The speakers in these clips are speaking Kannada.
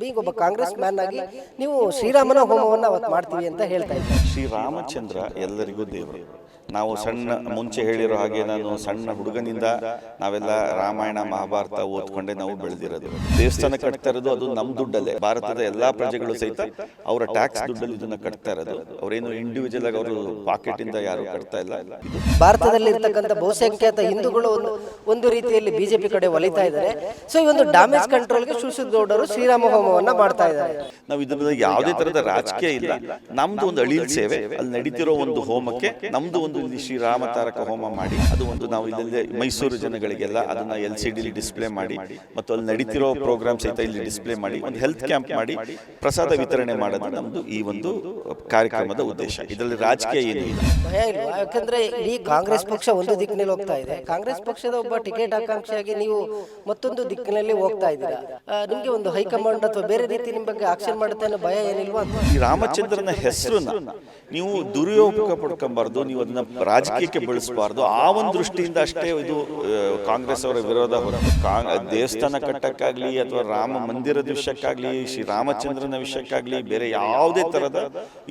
ಬೀಂಗ್ ಒಬ್ಬ ಕಾಂಗ್ರೆಸ್ ಮ್ಯಾನ್ ಆಗಿ ನೀವು ಶ್ರೀರಾಮನ ಹೋಮವನ್ನು ಅವತ್ತು ಮಾಡ್ತೀವಿ ಅಂತ ಹೇಳ್ತಾ ಇದ್ದೀವಿ. ಶ್ರೀರಾಮಚಂದ್ರ ಎಲ್ಲರಿಗೂ ದೇವರು. ನಾವು ಸಣ್ಣ ಮುಂಚೆ ಹೇಳಿರೋ ಹಾಗೆ ನಾನು ಸಣ್ಣ ಹುಡುಗನಿಂದ ನಾವೆಲ್ಲ ರಾಮಾಯಣ ಮಹಾಭಾರತ ಓದ್ಕೊಂಡೆ ನಾವು ಬೆಳೆದಿರೋದು. ದೇವಸ್ಥಾನ ಕಟ್ತಾ ಇರೋದು ಅದು ನಮ್ಮ ದುಡ್ಡಲ್ಲೇ. ಭಾರತದ ಎಲ್ಲಾ ಪ್ರಜೆಗಳು ಸಹಿತ ಅವರ ಟ್ಯಾಕ್ಸ್ ದುಡ್ಡಲ್ಲಿ ಇದನ್ನ ಕಟ್ತಾ ಇರೋದು. ಅವರೇನು ಇಂಡಿವಿಜುವಲ್ ಆಗಿ ಅವರು ಪಾಕೆಟ್ ಇಂದ ಯಾರು ಕಟ್ತಾ ಇಲ್ಲ. ಭಾರತದಲ್ಲಿ ಇರ್ತಕ್ಕಂಥ ಬಹುಸಂಖ್ಯಾತ ಹಿಂದೂಗಳು ಒಂದು ರೀತಿಯಲ್ಲಿ ಬಿಜೆಪಿ ಕಡೆ ಒಲಿತಾ ಇದ್ದಾರೆ. ಸೊ ಈ ಒಂದು ಡ್ಯಾಮೇಜ್ ಕಂಟ್ರೋಲ್ಗೆ ಶಿವಶುದ್ಧಗೌಡರು ಶ್ರೀರಾಮ ಹೋಮವನ್ನ ಮಾಡ್ತಾ ಇದ್ದಾರೆ. ನಾವು ಇದನ್ನ ಯಾವುದೇ ತರದ ರಾಜಕೀಯ ಇಲ್ಲ, ನಮ್ದು ಒಂದು ಅಳಿಲ್ ಸೇವೆ. ಅಲ್ಲಿ ನಡೀತಿರೋ ಒಂದು ಹೋಮಕ್ಕೆ ನಮ್ದು ಒಂದು ಇಲ್ಲಿ ಶ್ರೀರಾಮ ತಾರಕ ಹೋಮ ಮಾಡಿ ಅದು ಒಂದು ನಾವು ಇಲ್ಲಿ ಮೈಸೂರು ಜನಗಳಿಗೆಲ್ಲ ಅದನ್ನ LCD ಡಿಸ್ಪ್ಲೇ ಮಾಡಿ ಮತ್ತು ಅಲ್ಲಿ ನಡೀತಿರೋ ಪ್ರೋಗ್ರಾಮ್ ಸಹಿತ ಇಲ್ಲಿ ಡಿಸ್ಪ್ಲೇ ಮಾಡಿ ಒಂದು ಹೆಲ್ತ್ ಕ್ಯಾಂಪ್ ಮಾಡಿ ಪ್ರಸಾದ ವಿತರಣೆ ಮಾಡೋದು ನಮ್ದು ಈ ಒಂದು ಕಾರ್ಯಕ್ರಮದ ಉದ್ದೇಶ. ಇದರಲ್ಲಿ ರಾಜಕೀಯ ಏನೂ ಇಲ್ಲ, ಭಯ ಇಲ್ವಾ? ಯಾಕಂದ್ರೆ ಈ ಕಾಂಗ್ರೆಸ್ ಪಕ್ಷ ಒಂದು ದಿಕ್ಕಿನಲ್ಲಿ ಹೋಗ್ತಾ ಇದೆ. ಕಾಂಗ್ರೆಸ್ ಪಕ್ಷದ ಒಬ್ಬ ಟಿಕೆಟ್ ಆಕಾಂಕ್ಷಿಯಾಗಿ ನೀವು ಮತ್ತೊಂದು ದಿಕ್ಕಿನಲ್ಲಿ ಹೋಗ್ತಾ ಇದ್ದೀರಾ. ನಿಮ್ಗೆ ಒಂದು ಹೈಕಮಾಂಡ್ ಅಥವಾ ಬೇರೆ ರೀತಿ ನಿಮ್ ಬಗ್ಗೆ ಆಕ್ಷನ್ ಮಾಡುತ್ತೆ ಅನ್ನೋ ಭಯ ಏನಿಲ್ವಾ? ಈ ರಾಮಚಂದ್ರನ ಹೆಸರನ್ನ ನೀವು ದುರುಪಯೋಗ ಪಡ್ಕೊಂಬಾರ್ದು, ನೀವು ಅದನ್ನ ರಾಜಕೀಯಕ್ಕೆ ಬಳಸಬಾರ್ದು. ಆ ಒಂದು ದೃಷ್ಟಿಯಿಂದ ಅಷ್ಟೇ ಇದು ಕಾಂಗ್ರೆಸ್ ಅವರ ವಿರೋಧ. ದೇವಸ್ಥಾನ ಕಟ್ಟಕ್ಕಾಗ್ಲಿ ಅಥವಾ ರಾಮ ಮಂದಿರದ ವಿಷಯಕ್ಕಾಗ್ಲಿ ಶ್ರೀರಾಮಚಂದ್ರನ ವಿಷಯಕ್ಕಾಗ್ಲಿ ಬೇರೆ ಯಾವುದೇ ತರದ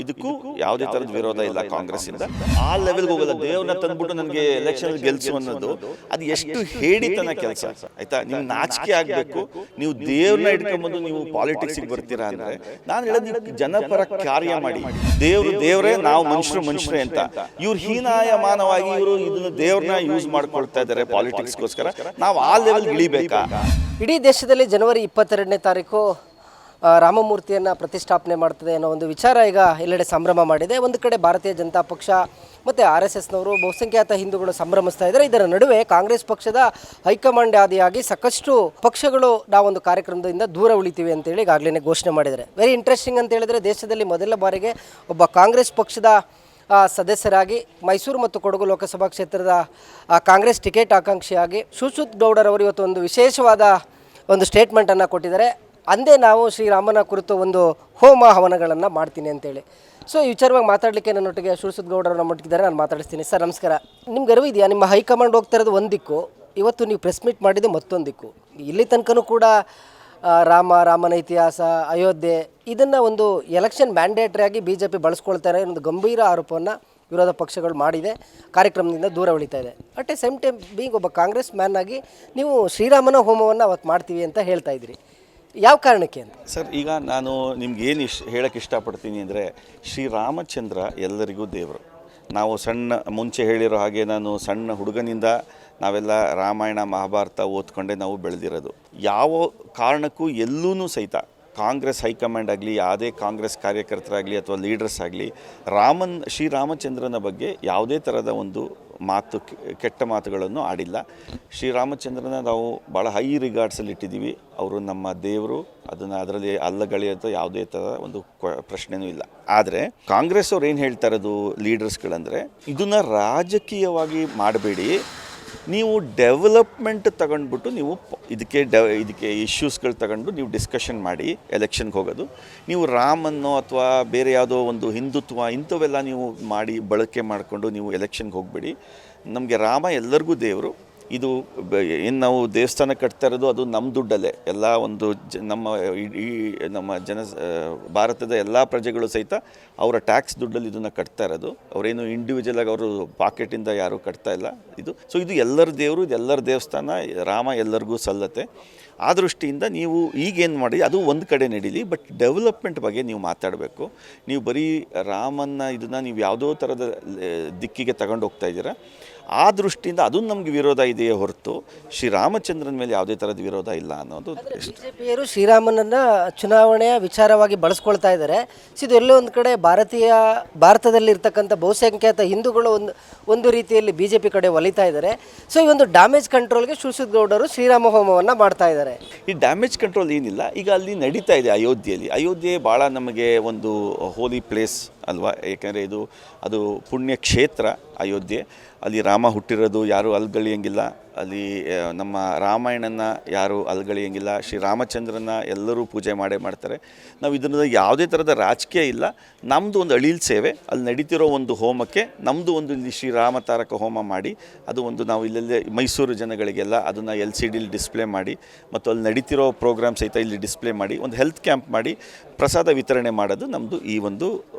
ಇದಕ್ಕೂ ಯಾವುದೇ ತರದ ವಿರೋಧ ಇಲ್ಲ ಕಾಂಗ್ರೆಸ್ ಇಂದ. ಆ ಲೆವೆಲ್ಗೆ ಹೋಗಲ್ಲ. ದೇವ್ರನ್ನ ತಂದ್ಬಿಟ್ಟು ನನಗೆ ಎಲೆಕ್ಷನ್ ಗೆಲ್ಸು ಅನ್ನೋದು ಅದು ಎಷ್ಟು ಹೇಳಿತನ ಕೆಲಸ ಆಯ್ತಾ. ನೀವು ನಾಚಿಕೆ ಆಗ್ಬೇಕು. ನೀವು ದೇವ್ರನ್ನ ಇಟ್ಕೊಂಡ್ಬಂದು ನೀವು ಪಾಲಿಟಿಕ್ಸ್ ಬರ್ತೀರಾ ಅಂದ್ರೆ ನಾನು ಹೇಳೋದು ನೀವು ಜನಪರ ಕಾರ್ಯ ಮಾಡಿ. ದೇವ್ರೇ ನಾವು ಮನುಷ್ಯರೇ ಅಂತ. ಇವ್ರು ಹೀನಾಯಮಾನವಾಗಿ ಇವರು ಇದನ್ನ ದೇವ್ರನ್ನ ಯೂಸ್ ಮಾಡ್ಕೊಳ್ತಾ ಇದ್ದಾರೆ ಪಾಲಿಟಿಕ್ಸ್ಗೋಸ್ಕರ. ನಾವು ಆ ಲೆವೆಲ್ ಇಳಿಬೇಕಾ? ಇಡೀ ದೇಶದಲ್ಲಿ ಜನವರಿ 22ನೇ ತಾರೀಕು ರಾಮಮೂರ್ತಿಯನ್ನು ಪ್ರತಿಷ್ಠಾಪನೆ ಮಾಡ್ತದೆ ಅನ್ನೋ ಒಂದು ವಿಚಾರ ಈಗ ಎಲ್ಲೆಡೆ ಸಂಭ್ರಮ ಮಾಡಿದೆ. ಒಂದು ಕಡೆ ಭಾರತೀಯ ಜನತಾ ಪಕ್ಷ ಮತ್ತು RSSನವರು ಬಹುಸಂಖ್ಯಾತ ಹಿಂದೂಗಳು ಸಂಭ್ರಮಿಸ್ತಾ ಇದ್ದಾರೆ. ಇದರ ನಡುವೆ ಕಾಂಗ್ರೆಸ್ ಪಕ್ಷದ ಹೈಕಮಾಂಡ್ ಆದಿಯಾಗಿ ಸಾಕಷ್ಟು ಪಕ್ಷಗಳು ನಾವೊಂದು ಕಾರ್ಯಕ್ರಮದಿಂದ ದೂರ ಉಳಿತೀವಿ ಅಂತೇಳಿ ಈಗಾಗಲೇ ಘೋಷಣೆ ಮಾಡಿದ್ದಾರೆ. ವೆರಿ ಇಂಟ್ರೆಸ್ಟಿಂಗ್ ಅಂತ ಹೇಳಿದರೆ ದೇಶದಲ್ಲಿ ಮೊದಲ ಬಾರಿಗೆ ಒಬ್ಬ ಕಾಂಗ್ರೆಸ್ ಪಕ್ಷದ ಸದಸ್ಯರಾಗಿ ಮೈಸೂರು ಮತ್ತು ಕೊಡಗು ಲೋಕಸಭಾ ಕ್ಷೇತ್ರದ ಕಾಂಗ್ರೆಸ್ ಟಿಕೆಟ್ ಆಕಾಂಕ್ಷಿಯಾಗಿ ಶಿವಶುದ್ಧಗೌಡರವರು ಇವತ್ತು ಒಂದು ವಿಶೇಷವಾದ ಒಂದು ಸ್ಟೇಟ್ಮೆಂಟನ್ನು ಕೊಟ್ಟಿದ್ದಾರೆ. ಅಂದೇ ನಾವು ಶ್ರೀರಾಮನ ಕುರಿತು ಒಂದು ಹೋಮ ಹವನಗಳನ್ನು ಮಾಡ್ತೀನಿ ಅಂತೇಳಿ. ಸೊ ಈ ವಿಚಾರವಾಗಿ ಮಾತಾಡಲಿಕ್ಕೆ ನನ್ನೊಟ್ಟಿಗೆ ಶಿವಶುದ್ಧಗೌಡರು ನಮ್ಮೊಟ್ಟಿದ್ದಾರೆ. ನಾನು ಮಾತಾಡಿಸ್ತೀನಿ. ಸರ್ ನಮಸ್ಕಾರ. ನಿಮ್ಗೆ ಅರಿವು ಇದೆಯಾ, ನಿಮ್ಮ ಹೈಕಮಾಂಡ್ ಹೋಗ್ತಾ ಇರೋದು ಒಂದು ದಿಕ್ಕು, ಇವತ್ತು ನೀವು ಪ್ರೆಸ್ ಮೀಟ್ ಮಾಡಿದ್ದು ಮತ್ತೊಂದು ದಿಕ್ಕು. ಇಲ್ಲಿ ತನಕನೂ ಕೂಡ ರಾಮನ ಇತಿಹಾಸ, ಅಯೋಧ್ಯೆ ಇದನ್ನು ಒಂದು ಎಲೆಕ್ಷನ್ ಮ್ಯಾಂಡೇಟ್ರಿ ಆಗಿ BJP ಬಳಸ್ಕೊಳ್ತಾರೆ ಅನ್ನೋದು ಗಂಭೀರ ಆರೋಪವನ್ನು ವಿರೋಧ ಪಕ್ಷಗಳು ಮಾಡಿದೆ. ಕಾರ್ಯಕ್ರಮದಿಂದ ದೂರ ಉಳಿತಾ ಇದೆ. At A same time being ಒಬ್ಬ ಕಾಂಗ್ರೆಸ್ ಮ್ಯಾನ್ ಆಗಿ ನೀವು ಶ್ರೀರಾಮನ ಹೋಮವನ್ನು ಅವತ್ತು ಮಾಡ್ತೀವಿ ಅಂತ ಹೇಳ್ತಾ ಇದ್ದೀರಿ. ಯಾವ ಕಾರಣಕ್ಕೆ ಅಂತ? ಸರ್, ಈಗ ನಾನು ನಿಮ್ಗೆ ಏನು ಹೇಳಕ್ಕೆ ಇಷ್ಟಪಡ್ತೀನಿ ಅಂದರೆ ಶ್ರೀರಾಮಚಂದ್ರ ಎಲ್ಲರಿಗೂ ದೇವರು. ನಾವು ಮುಂಚೆ ಹೇಳಿರೋ ಹಾಗೆ ನಾನು ಸಣ್ಣ ಹುಡುಗನಿಂದ ನಾವೆಲ್ಲ ರಾಮಾಯಣ ಮಹಾಭಾರತ ಓದ್ಕೊಂಡೆ ನಾವು ಬೆಳೆದಿರೋದು. ಯಾವ ಕಾರಣಕ್ಕೂ ಎಲ್ಲೂ ಸಹಿತ ಕಾಂಗ್ರೆಸ್ ಹೈಕಮಾಂಡ್ ಆಗಲಿ ಯಾವುದೇ ಕಾಂಗ್ರೆಸ್ ಕಾರ್ಯಕರ್ತರಾಗಲಿ ಅಥವಾ ಲೀಡರ್ಸ್ ಆಗಲಿ ಶ್ರೀರಾಮಚಂದ್ರನ ಬಗ್ಗೆ ಯಾವುದೇ ಥರದ ಒಂದು ಕೆಟ್ಟ ಮಾತುಗಳನ್ನು ಆಡಿಲ್ಲ. ಶ್ರೀರಾಮಚಂದ್ರನ ನಾವು ಭಾಳ ಹೈ ರಿಗಾರ್ಡ್ಸಲ್ಲಿ ಇಟ್ಟಿದ್ದೀವಿ. ಅವರು ನಮ್ಮ ದೇವರು, ಅದರಲ್ಲಿ ಅಲ್ಲಗಳೆಯೋದು ಯಾವುದೇ ಥರ ಒಂದು ಪ್ರಶ್ನೆಯೂ ಇಲ್ಲ. ಆದರೆ ಕಾಂಗ್ರೆಸ್ ಅವ್ರು ಏನು ಹೇಳ್ತಾ ಇರೋದು ಲೀಡರ್ಸ್ಗಳಂದರೆ ಇದನ್ನು ರಾಜಕೀಯವಾಗಿ ಮಾಡಬೇಡಿ, ನೀವು ಡೆವಲಪ್ಮೆಂಟ್ ತಗೊಂಡ್ಬಿಟ್ಟು ನೀವು ಇದಕ್ಕೆ ಇಶ್ಯೂಸ್ಗಳು ತಗೊಂಡು ನೀವು ಡಿಸ್ಕಷನ್ ಮಾಡಿ ಎಲೆಕ್ಷನ್ಗೆ ಹೋಗೋದು. ನೀವು ರಾಮನ್ನೋ ಅಥವಾ ಬೇರೆ ಯಾವುದೋ ಒಂದು ಹಿಂದುತ್ವ ಇಂಥವೆಲ್ಲ ನೀವು ಮಾಡಿ ಬಳಕೆ ಮಾಡಿಕೊಂಡು ನೀವು ಎಲೆಕ್ಷನ್ಗೆ ಹೋಗಬೇಡಿ. ನಮಗೆ ರಾಮ ಎಲ್ಲರಿಗೂ ದೇವರು. ಇದು ಏನು ನಾವು ದೇವಸ್ಥಾನ ಕಟ್ತಾ ಇರೋದು ಅದು ನಮ್ಮ ದುಡ್ಡಲ್ಲೇ. ಎಲ್ಲ ಒಂದು ನಮ್ಮ ಭಾರತದ ಎಲ್ಲ ಪ್ರಜೆಗಳು ಸಹಿತ ಅವರ ಟ್ಯಾಕ್ಸ್ ದುಡ್ಡಲ್ಲಿ ಇದನ್ನು ಕಟ್ತಾ ಇರೋದು. ಅವರೇನು ಇಂಡಿವಿಜುವಲ್ ಆಗಿ ಅವರು ಪಾಕೆಟಿಂದ ಯಾರೂ ಕಟ್ತಾ ಇಲ್ಲ ಇದು. ಸೊ ಇದು ಎಲ್ಲರ ದೇವರು, ಇದು ಎಲ್ಲರ ದೇವಸ್ಥಾನ. ರಾಮ ಎಲ್ಲರಿಗೂ ಸಲ್ಲತ್ತೆ. ಆ ದೃಷ್ಟಿಯಿಂದ ನೀವು ಈಗೇನು ಮಾಡಿ ಅದು ಒಂದು ಕಡೆ ನಡೀಲಿ, ಬಟ್ ಡೆವಲಪ್ಮೆಂಟ್ ಬಗ್ಗೆ ನೀವು ಮಾತಾಡಬೇಕು. ನೀವು ಬರೀ ರಾಮನ್ನ ಇದನ್ನು ನೀವು ಯಾವುದೋ ಥರದ ದಿಕ್ಕಿಗೆ ತಗೊಂಡು ಹೋಗ್ತಾ ಇದ್ದೀರಾ. ಆ ದೃಷ್ಟಿಯಿಂದ ಅದು ನಮಗೆ ವಿರೋಧ ಇದೆಯೇ ಹೊರತು ಶ್ರೀರಾಮಚಂದ್ರನ ಮೇಲೆ ಯಾವುದೇ ಥರದ ವಿರೋಧ ಇಲ್ಲ ಅನ್ನೋದು. BJPಯರು ಶ್ರೀರಾಮನನ್ನು ಚುನಾವಣೆಯ ವಿಚಾರವಾಗಿ ಬಳಸ್ಕೊಳ್ತಾ ಇದ್ದಾರೆ. ಇದು ಎಲ್ಲೋ ಒಂದು ಕಡೆ ಭಾರತದಲ್ಲಿರ್ತಕ್ಕಂಥ ಬಹುಸಂಖ್ಯಾತ ಹಿಂದೂಗಳು ಒಂದು ರೀತಿಯಲ್ಲಿ BJP ಕಡೆ ಒಲಿತಾ ಇದ್ದಾರೆ. ಸೊ ಈ ಒಂದು ಡ್ಯಾಮೇಜ್ ಕಂಟ್ರೋಲ್ಗೆ ಶಿವಶುದ್ಧಗೌಡರು ಶ್ರೀರಾಮ ಹೋಮವನ್ನು ಮಾಡ್ತಾ ಇದ್ದಾರೆ. ಈ ಡ್ಯಾಮೇಜ್ ಕಂಟ್ರೋಲ್ ಏನಿಲ್ಲ. ಈಗ ಅಲ್ಲಿ ನಡೀತಾ ಇದೆ ಅಯೋಧ್ಯೆ ಭಾಳ ನಮಗೆ ಒಂದು ಹೋಲಿ ಪ್ಲೇಸ್ ಅಲ್ವಾ. ಏಕೆಂದರೆ ಅದು ಪುಣ್ಯ ಕ್ಷೇತ್ರ ಅಯೋಧ್ಯೆ. ಅಲ್ಲಿ ರಾಮ ಹುಟ್ಟಿರೋದು ಯಾರೂ ಅಲ್ಗಳಿಯಂಗಿಲ್ಲ. ಅಲ್ಲಿ ನಮ್ಮ ರಾಮಾಯಣನ ಯಾರೂ ಅಲ್ಗಳಿಯಂಗಿಲ್ಲ. ಶ್ರೀರಾಮಚಂದ್ರನ ಎಲ್ಲರೂ ಪೂಜೆ ಮಾಡ್ತಾರೆ. ನಾವು ಇದನ್ನು ಯಾವುದೇ ಥರದ ರಾಜಕೀಯ ಇಲ್ಲ. ನಮ್ಮದು ಒಂದು ಅಳಿಲ್ ಸೇವೆ. ಅಲ್ಲಿ ನಡೀತಿರೋ ಒಂದು ಹೋಮಕ್ಕೆ ನಮ್ಮದು ಒಂದು ಇಲ್ಲಿ ಶ್ರೀರಾಮ ತಾರಕ ಹೋಮ ಮಾಡಿ ಅದು ಒಂದು ನಾವು ಇಲ್ಲಲ್ಲೇ ಮೈಸೂರು ಜನಗಳಿಗೆಲ್ಲ ಅದನ್ನು LCD ಡಿಸ್ಪ್ಲೇ ಮಾಡಿ ಮತ್ತು ಅಲ್ಲಿ ನಡೀತಿರೋ ಪ್ರೋಗ್ರಾಮ್ ಸಹಿತ ಇಲ್ಲಿ ಡಿಸ್ಪ್ಲೇ ಮಾಡಿ ಒಂದು ಹೆಲ್ತ್ ಕ್ಯಾಂಪ್ ಮಾಡಿ ಪ್ರಸಾದ ವಿತರಣೆ ಮಾಡೋದು ನಮ್ಮದು ಈ ಒಂದು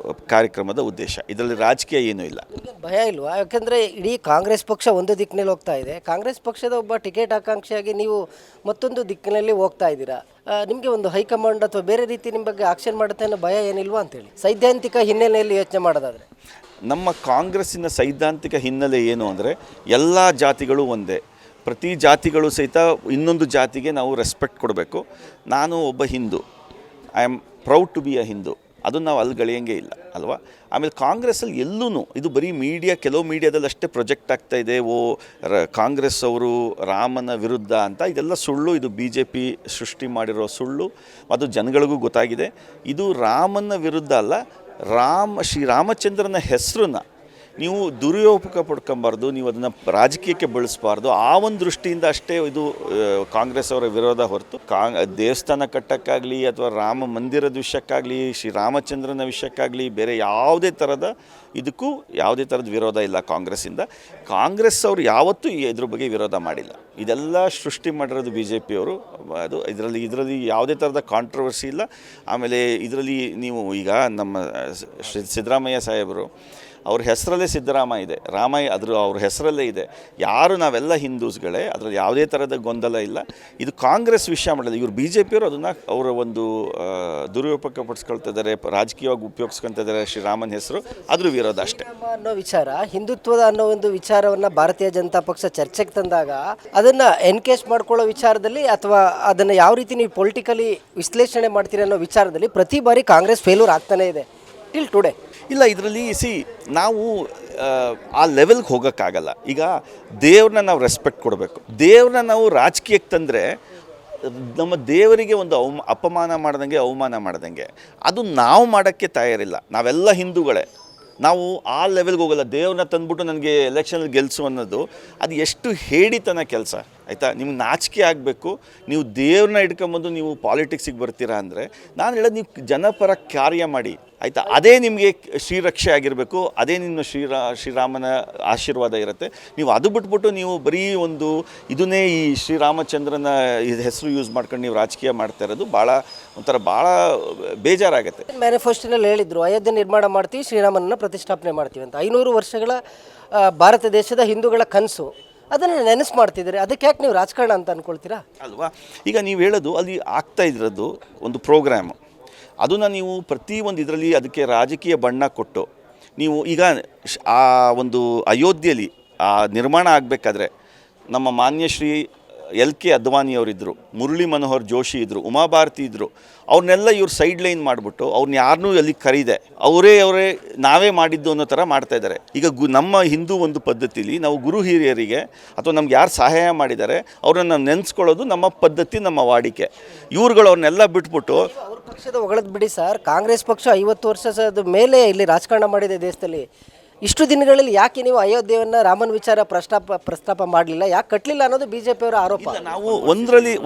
ಕಾರ್ಯಕ್ರಮದ ಉದ್ದೇಶ. ಇದರಲ್ಲಿ ರಾಜಕೀಯ ಏನೂ ಇಲ್ಲ. ಭಯ ಇಲ್ವಾ? ಯಾಕೆಂದರೆ ಇಡೀ ಕಾಂಗ್ರೆಸ್ ಪಕ್ಷ ಒಂದು ದಿಕ್ಕಿನಲ್ಲಿ ಹೋಗ್ತಾ ಇದೆ. ಕಾಂಗ್ರೆಸ್ ಪಕ್ಷದ ಒಬ್ಬ ಟಿಕೆಟ್ ಆಕಾಂಕ್ಷಿಯಾಗಿ ನೀವು ಮತ್ತೊಂದು ದಿಕ್ಕಿನಲ್ಲಿ ಹೋಗ್ತಾ ಇದ್ದೀರಾ. ನಿಮಗೆ ಒಂದು ಹೈಕಮಾಂಡ್ ಅಥವಾ ಬೇರೆ ರೀತಿ ನಿಮ್ಮ ಬಗ್ಗೆ ಆಕ್ಷನ್ ಮಾಡುತ್ತೆ ಅನ್ನೋ ಭಯ ಏನಿಲ್ವಾ ಅಂತೇಳಿ, ಸೈದ್ಧಾಂತಿಕ ಹಿನ್ನೆಲೆಯಲ್ಲಿ ಯೋಚನೆ ಮಾಡೋದಾದರೆ? ನಮ್ಮ ಕಾಂಗ್ರೆಸ್ಸಿನ ಸೈದ್ಧಾಂತಿಕ ಹಿನ್ನೆಲೆ ಏನು ಅಂದರೆ ಎಲ್ಲ ಜಾತಿಗಳು ಒಂದೇ. ಪ್ರತಿ ಜಾತಿಗಳು ಸಹಿತ ಇನ್ನೊಂದು ಜಾತಿಗೆ ನಾವು ರೆಸ್ಪೆಕ್ಟ್ ಕೊಡಬೇಕು. ನಾನು ಒಬ್ಬ Hindu, I am proud to be a Hindu. ಅದನ್ನು ನಾವು ಅಲ್ಗಳೆಯಂಗೆ ಇಲ್ಲ ಅಲ್ವಾ. ಆಮೇಲೆ ಕಾಂಗ್ರೆಸ್ಸಲ್ಲಿ ಎಲ್ಲೂ ಇದು ಬರೀ ಕೆಲವು ಮೀಡಿಯಾದಲ್ಲಿ ಅಷ್ಟೇ ಪ್ರೊಜೆಕ್ಟ್ ಆಗ್ತಾಯಿದೆ. ಕಾಂಗ್ರೆಸ್ ಅವರು ರಾಮನ ವಿರುದ್ಧ ಅಂತ. ಇದೆಲ್ಲ ಸುಳ್ಳು. ಇದು BJP ಸೃಷ್ಟಿ ಮಾಡಿರೋ ಸುಳ್ಳು. ಅದು ಜನಗಳಿಗೂ ಗೊತ್ತಾಗಿದೆ. ಇದು ರಾಮನ ವಿರುದ್ಧ ಅಲ್ಲ. ಶ್ರೀರಾಮಚಂದ್ರನ ಹೆಸರನ್ನ ನೀವು ದುರುಪಯೋಗ ಪಡ್ಕೊಬಾರ್ದು, ನೀವು ಅದನ್ನು ರಾಜಕೀಯಕ್ಕೆ ಬಳಸಬಾರ್ದು. ಆ ಒಂದು ದೃಷ್ಟಿಯಿಂದ ಅಷ್ಟೇ ಇದು ಕಾಂಗ್ರೆಸ್ ಅವರ ವಿರೋಧ ಹೊರತು ದೇವಸ್ಥಾನ ಕಟ್ಟಕ್ಕಾಗಲಿ ಅಥವಾ ರಾಮ ಮಂದಿರದ ವಿಷಯಕ್ಕಾಗಲಿ ಶ್ರೀರಾಮಚಂದ್ರನ ವಿಷಯಕ್ಕಾಗಲಿ ಬೇರೆ ಯಾವುದೇ ಥರದ ಯಾವುದೇ ಥರದ ವಿರೋಧ ಇಲ್ಲ ಕಾಂಗ್ರೆಸ್ಸಿಂದ. ಕಾಂಗ್ರೆಸ್ ಅವರು ಯಾವತ್ತೂ ಇದ್ರ ಬಗ್ಗೆ ವಿರೋಧ ಮಾಡಿಲ್ಲ. ಇದೆಲ್ಲ ಸೃಷ್ಟಿ ಮಾಡಿರೋದು BJP ಅವರು. ಅದು ಇದರಲ್ಲಿ ಯಾವುದೇ ಥರದ ಕಾಂಟ್ರವರ್ಸಿ ಇಲ್ಲ. ಆಮೇಲೆ ಇದರಲ್ಲಿ ನೀವು ಈಗ ನಮ್ಮ ಸಿದ್ದರಾಮಯ್ಯ ಸಾಹೇಬರು ಅವ್ರ ಹೆಸರಲ್ಲೇ ಸಿದ್ದರಾಮ ಇದೆ, ಅವ್ರ ಹೆಸರಲ್ಲೇ ಇದೆ. ನಾವೆಲ್ಲ ಹಿಂದೂಸ್ಗಳೇ, ಅದರಲ್ಲಿ ಯಾವುದೇ ಥರದ ಗೊಂದಲ ಇಲ್ಲ. ಇದು ಕಾಂಗ್ರೆಸ್ ವಿಷಯ ಮಾಡೋದು. ಇವರು BJP ಅವರು ಅದನ್ನು ಅವರ ಒಂದು ದುರುಪಯೋಗ ಪಡಿಸ್ಕೊಳ್ತಿದ್ದಾರೆ, ರಾಜಕೀಯವಾಗಿ ಉಪಯೋಗಿಸ್ಕೊತಿದ್ದಾರೆ ಶ್ರೀರಾಮನ ಹೆಸರು. ಅದ್ರ ವಿರೋಧ ಅಷ್ಟೇ ಅನ್ನೋ ವಿಚಾರ. ಹಿಂದುತ್ವದ ಅನ್ನೋ ಒಂದು ವಿಚಾರವನ್ನು ಭಾರತೀಯ ಜನತಾ ಪಕ್ಷ ಚರ್ಚೆಗೆ ತಂದಾಗ ಅದನ್ನು ಎನ್ಕೇಶ್ ಮಾಡ್ಕೊಳ್ಳೋ ವಿಚಾರದಲ್ಲಿ ಅಥವಾ ಅದನ್ನು ಯಾವ ರೀತಿ ನೀವು ಪೊಲಿಟಿಕಲಿ ವಿಶ್ಲೇಷಣೆ ಮಾಡ್ತೀರಿ ಅನ್ನೋ ವಿಚಾರದಲ್ಲಿ ಪ್ರತಿ ಬಾರಿ ಕಾಂಗ್ರೆಸ್ ಫೇಲ್ಯೂರ್ ಆಗ್ತಾನೇ ಇದೆ ಟಿಲ್ ಟುಡೇ. ಇಲ್ಲ, ಇದರಲ್ಲಿ ನಾವು ಆ ಲೆವೆಲ್ಗೆ ಹೋಗೋಕ್ಕಾಗಲ್ಲ. ಈಗ ದೇವ್ರನ್ನ ನಾವು ರೆಸ್ಪೆಕ್ಟ್ ಕೊಡಬೇಕು. ದೇವ್ರನ್ನ ನಾವು ರಾಜಕೀಯಕ್ಕೆ ತಂದರೆ ನಮ್ಮ ದೇವರಿಗೆ ಒಂದು ಅಪಮಾನ ಮಾಡ್ದಂಗೆ ಅವಮಾನ ಮಾಡ್ದಂಗೆ. ಅದು ನಾವು ಮಾಡೋಕ್ಕೆ ತಯಾರಿಲ್ಲ. ನಾವೆಲ್ಲ ಹಿಂದೂಗಳೇ. ನಾವು ಆ ಲೆವೆಲ್ಗೆ ಹೋಗಲ್ಲ. ದೇವ್ರನ್ನ ತಂದ್ಬಿಟ್ಟು ನನಗೆ ಎಲೆಕ್ಷನಲ್ಲಿ ಗೆಲ್ಲಿಸು ಅನ್ನೋದು ಅದು ಎಷ್ಟು ಹೇಡಿತನ ಕೆಲಸ ಆಯಿತಾ. ನಿಮ್ಗೆ ನಾಚಿಕೆ ಆಗಬೇಕು. ನೀವು ದೇವ್ರನ್ನ ಇಟ್ಕೊಂಬಂದು ನೀವು ಪಾಲಿಟಿಕ್ಸಿಗೆ ಬರ್ತೀರಾ ಅಂದರೆ ನಾನು ಹೇಳೋದು, ನೀವು ಜನಪರ ಕಾರ್ಯ ಮಾಡಿ ಆಯಿತಾ. ಅದೇ ನಿಮಗೆ ಶ್ರೀರಕ್ಷೆ ಆಗಿರಬೇಕು. ಅದೇ ನಿಮ್ಮ ಶ್ರೀರಾಮನ ಆಶೀರ್ವಾದ ಇರುತ್ತೆ. ನೀವು ಅದು ಬಿಟ್ಬಿಟ್ಟು ನೀವು ಬರೀ ಇದನ್ನೇ ಈ ಶ್ರೀರಾಮಚಂದ್ರನ ಹೆಸರು ಯೂಸ್ ಮಾಡ್ಕೊಂಡು ನೀವು ರಾಜಕೀಯ ಮಾಡ್ತಾ ಇರೋದು ಭಾಳ ಬೇಜಾರಾಗುತ್ತೆ. ಮ್ಯಾನಿಫೆಸ್ಟೋನಲ್ಲಿ ಹೇಳಿದ್ರು ಅಯೋಧ್ಯೆ ನಿರ್ಮಾಣ ಮಾಡ್ತೀವಿ, ಶ್ರೀರಾಮನನ್ನು ಪ್ರತಿಷ್ಠಾಪನೆ ಮಾಡ್ತೀವಿ ಅಂತ. 500 ವರ್ಷಗಳ ಭಾರತ ದೇಶದ ಹಿಂದೂಗಳ ಕನಸು. ಅದನ್ನು ನೆನೆಸು ಮಾಡ್ತಿದ್ದೀರಿ. ಅದಕ್ಕೆ ಯಾಕೆ ನೀವು ರಾಜಕಾರಣ ಅಂತ ಅಂದ್ಕೊಳ್ತೀರಾ ಅಲ್ವಾ. ಈಗ ನೀವು ಹೇಳೋದು ಅಲ್ಲಿ ಆಗ್ತಾ ಇರೋದು ಒಂದು ಪ್ರೋಗ್ರಾಮು. ಅದನ್ನು ನೀವು ಪ್ರತಿಯೊಂದು ಇದರಲ್ಲಿ ಅದಕ್ಕೆ ರಾಜಕೀಯ ಬಣ್ಣ ಕೊಟ್ಟು ನೀವು ಈಗ ಆ ಒಂದು ಅಯೋಧ್ಯೆಯಲ್ಲಿ ಆ ನಿರ್ಮಾಣ ಆಗಬೇಕಾದ್ರೆ ನಮ್ಮ ಮಾನ್ಯ ಶ್ರೀ LK ಅದ್ವಾನಿಯವರಿದ್ದರು, ಮುರಳಿ ಮನೋಹರ್ ಜೋಶಿ ಇದ್ದರು, ಉಮಾಭಾರತಿ ಇದ್ದರು. ಅವ್ರನ್ನೆಲ್ಲ ಇವ್ರು ಸೈಡ್ ಲೈನ್ ಮಾಡಿಬಿಟ್ಟು ಅವ್ರನ್ನ ಯಾರನ್ನೂ ಅಲ್ಲಿ ಕರೀದೆ ಅವರೇ ನಾವೇ ಮಾಡಿದ್ದು ಅನ್ನೋ ಥರ ಮಾಡ್ತಾಯಿದ್ದಾರೆ. ಈಗ ನಮ್ಮ ಹಿಂದೂ ಒಂದು ಪದ್ಧತಿಲಿ ನಾವು ಗುರು ಹಿರಿಯರಿಗೆ ಅಥವಾ ನಮ್ಗೆ ಯಾರು ಸಹಾಯ ಮಾಡಿದ್ದಾರೆ ಅವ್ರನ್ನ ನಾವು ನೆನೆಸ್ಕೊಳ್ಳೋದು ನಮ್ಮ ಪದ್ಧತಿ, ನಮ್ಮ ವಾಡಿಕೆ. ಇವ್ರುಗಳು ಅವ್ರನ್ನೆಲ್ಲ ಬಿಟ್ಬಿಟ್ಟು ಅವ್ರ ಪಕ್ಷದ ಹೊಗಳದ್ ಬಿಡಿ ಸರ್. ಕಾಂಗ್ರೆಸ್ ಪಕ್ಷ 50 ವರ್ಷದ ಮೇಲೆ ಇಲ್ಲಿ ರಾಜಕಾರಣ ಮಾಡಿದೆ ದೇಶದಲ್ಲಿ. ಇಷ್ಟು ದಿನಗಳಲ್ಲಿ ಯಾಕೆ ನೀವು ಅಯೋಧ್ಯೆಯನ್ನು ರಾಮನ ವಿಚಾರ ಪ್ರಸ್ತಾಪ ಮಾಡಲಿಲ್ಲ, ಯಾಕೆ ಕಟ್ಟಲಿಲ್ಲ ಅನ್ನೋದು BJP ಅವರ ಆರೋಪ. ನಾವು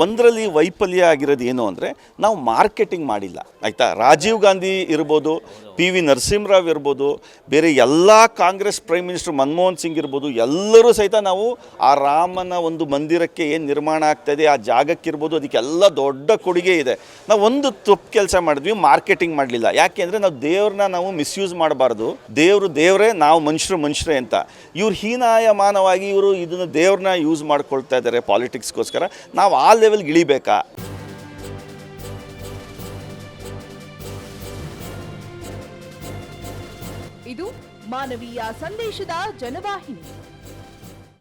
ಒಂದರಲ್ಲಿ ವೈಫಲ್ಯ ಆಗಿರೋದು ಏನು ಅಂದರೆ ನಾವು ಮಾರ್ಕೆಟಿಂಗ್ ಮಾಡಿಲ್ಲ ಆಯಿತಾ. ರಾಜೀವ್ ಗಾಂಧಿ ಇರ್ಬೋದು, PV ನರಸಿಂಹರಾವ್ ಇರ್ಬೋದು, ಬೇರೆ ಎಲ್ಲ ಕಾಂಗ್ರೆಸ್ ಪ್ರೈಮ್ ಮಿನಿಸ್ಟರ್ ಮನಮೋಹನ್ ಸಿಂಗ್ ಇರ್ಬೋದು, ಎಲ್ಲರೂ ಸಹಿತ ನಾವು ಆ ರಾಮನ ಒಂದು ಮಂದಿರಕ್ಕೆ ಏನು ನಿರ್ಮಾಣ ಆಗ್ತಾಯಿದೆ ಆ ಜಾಗಕ್ಕಿರ್ಬೋದು ಅದಕ್ಕೆಲ್ಲ ದೊಡ್ಡ ಕೊಡುಗೆ ಇದೆ. ನಾವು ಒಂದು ತಪ್ಪು ಕೆಲಸ ಮಾಡಿದ್ವಿ, ಮಾರ್ಕೆಟಿಂಗ್ ಮಾಡಲಿಲ್ಲ. ಯಾಕೆಂದರೆ ನಾವು ದೇವ್ರನ್ನ ನಾವು ಮಿಸ್ಯೂಸ್ ಮಾಡಬಾರ್ದು. ದೇವರೇ, ನಾವು ಮನುಷ್ಯರೇ ಅಂತ. ಇವ್ರು ಹೀನಾಯಮಾನವಾಗಿ ಇದನ್ನು ದೇವ್ರನ್ನ ಯೂಸ್ ಮಾಡ್ಕೊಳ್ತಾ ಇದ್ದಾರೆ ಪಾಲಿಟಿಕ್ಸ್ಗೋಸ್ಕರ. ನಾವು ಆ ಲೆವೆಲ್ಗೆ ಇಳಿಬೇಕಾ? ಇದು ಮಾನವೀಯ ಸಂದೇಶದ ಜನವಾಹಿನಿ.